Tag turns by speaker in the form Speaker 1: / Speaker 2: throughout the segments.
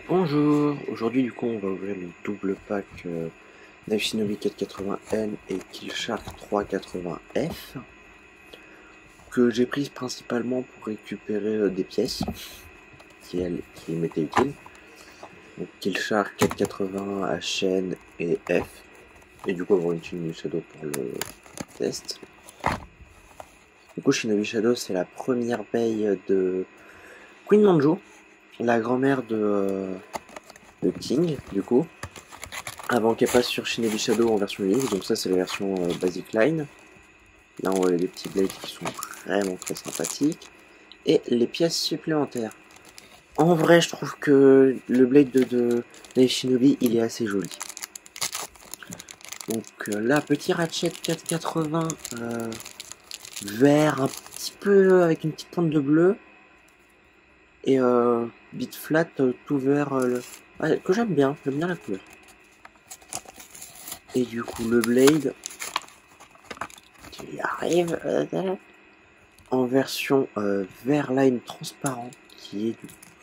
Speaker 1: Bonjour, aujourd'hui du coup on va ouvrir le double pack Knife Shinobi 480N et Killshark 380F que j'ai prise principalement pour récupérer des pièces qui m'étaient utiles. Donc Killshark 480 HN et F, et du coup avoir une Shinobi Shadow pour le test. Du coup Shinobi Shadow c'est la première baie de Queen Manjo, la grand-mère de King du coup. Avant qu'elle passe sur Shinobi Shadow en version unique, donc ça c'est la version Basic Line. Là on voit les petits blades qui sont vraiment très sympathiques. Et les pièces supplémentaires. En vrai je trouve que le blade de Knife Shinobi il est assez joli. Donc là petit ratchet 480 vert un petit peu avec une petite pointe de bleu. Et bit flat tout vert ouais, que j'aime bien la couleur. Et du coup le blade qui arrive en version vert lime transparent qui est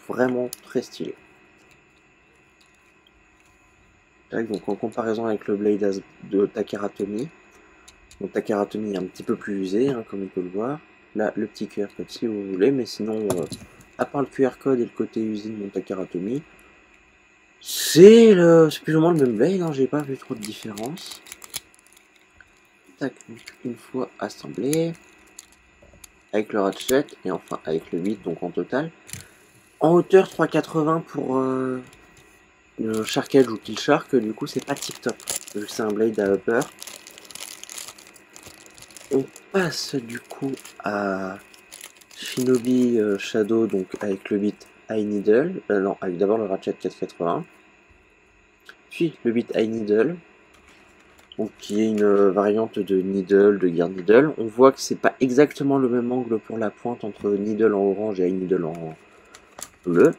Speaker 1: vraiment très stylé. Donc en comparaison avec le blade de Takara Tomy, donc Takara Tomy est un petit peu plus usé hein, comme on peut le voir. Là le petit QR code si vous voulez, mais sinon à part le QR code et le côté usine de Takara Tomy, c'est plus ou moins le même blade, hein, j'ai pas vu trop de différence. Tac, donc une fois assemblé, avec le ratchet et enfin avec le 8, donc en total. En hauteur 3,80 pour le Shark Edge ou Kill Shark, du coup c'est pas tip top, vu que c'est un blade à upper. On passe du coup à Shinobi Shadow, donc avec le bit High Needle, non, avec d'abord le ratchet 4,80, puis le bit High Needle, donc qui est une variante de Needle, de Gear Needle. On voit que c'est pas exactement le même angle pour la pointe entre Needle en orange et High Needle en bleu.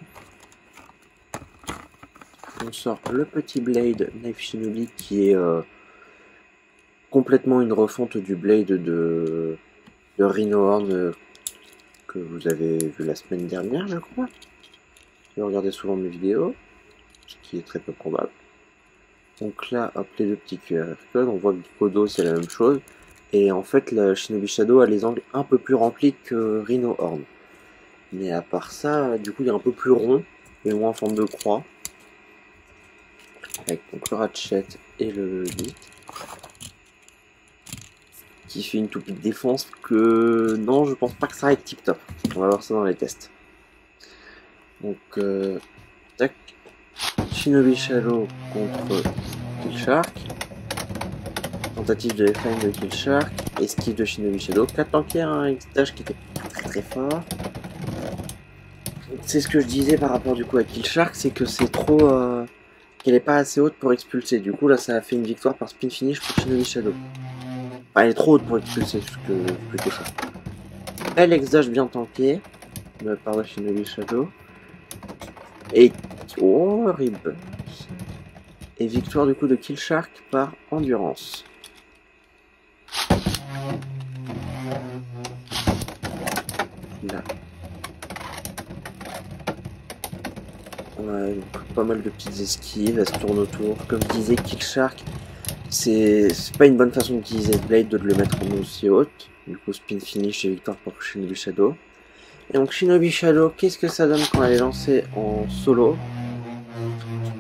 Speaker 1: On sort le petit blade Knife Shinobi qui est complètement une refonte du blade de Rhino Horn que vous avez vu la semaine dernière, je crois. Vous regardez souvent mes vidéos, ce qui est très peu probable. Donc là, hop, les deux petits QR codes, on voit que du Kodo c'est la même chose. Et en fait, la Shinobi Shadow a les angles un peu plus remplis que Rhino Horn. Mais à part ça, du coup, il est un peu plus rond et moins en forme de croix. Avec donc le ratchet et le bit. Qui fait une toupie de défense que non, je pense pas que ça va être tip top. On va voir ça dans les tests. Donc, tac, Shinobi Shadow contre Killshark. Tentative de F-line de Killshark. Esquive de Shinobi Shadow. 4 tankières, un X-Dash qui était très fort. C'est ce que je disais par rapport du coup à Killshark, c'est que c'est trop. Qu'elle est pas assez haute pour expulser. Du coup, là, ça a fait une victoire par spin finish pour Shinobi Shadow. Enfin, elle est trop haute pour expulser, plutôt ça. Belle X-Dash bien tanké de la part de Shinobi Shadow. Et oh, rib. Et victoire du coup de Killshark par endurance. Là. Ouais, pas mal de petites esquives, elle se tourne autour. Comme je disais, Killshark, c'est pas une bonne façon d'utiliser le blade de le mettre en aussi haute. Du coup, spin finish et victoire pour Shinobi Shadow. Et donc Shinobi Shadow, qu'est-ce que ça donne quand elle est lancée en solo?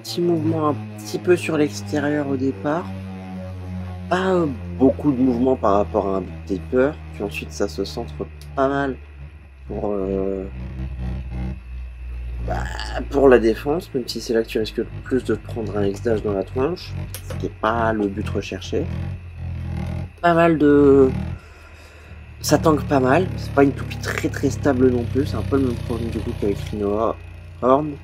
Speaker 1: Petit mouvement un petit peu sur l'extérieur au départ. Pas beaucoup de mouvement par rapport à un beat taper. Puis ensuite ça se centre pas mal pour la défense, même si c'est là que tu risques plus de prendre un X-Dash dans la tronche, ce qui n'est pas le but recherché. Pas mal de... Ça tank pas mal, c'est pas une toupie très stable non plus, c'est un peu le même problème du coup qu'avec Rhino Horn,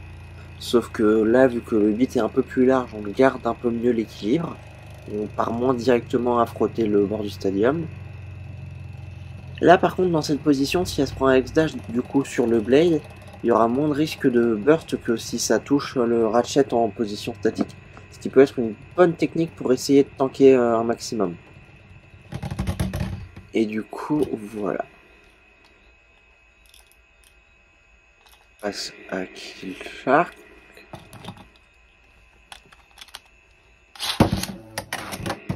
Speaker 1: sauf que là, vu que le beat est un peu plus large, on garde un peu mieux l'équilibre, on part moins directement à frotter le bord du stadium. Là par contre, dans cette position, si elle se prend un X-Dash du coup sur le blade, il y aura moins de risque de burst que si ça touche le ratchet en position statique. Ce qui peut être une bonne technique pour essayer de tanker un maximum. Et du coup, voilà. On passe à Killshark.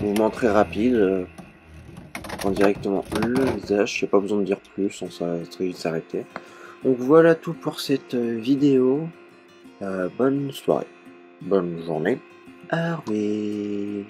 Speaker 1: Mouvement très rapide. Prend directement le visage. Il n'y a pas besoin de dire plus, on va très vite s'arrêter. Donc voilà tout pour cette vidéo. Bonne soirée. Bonne journée. Au revoir.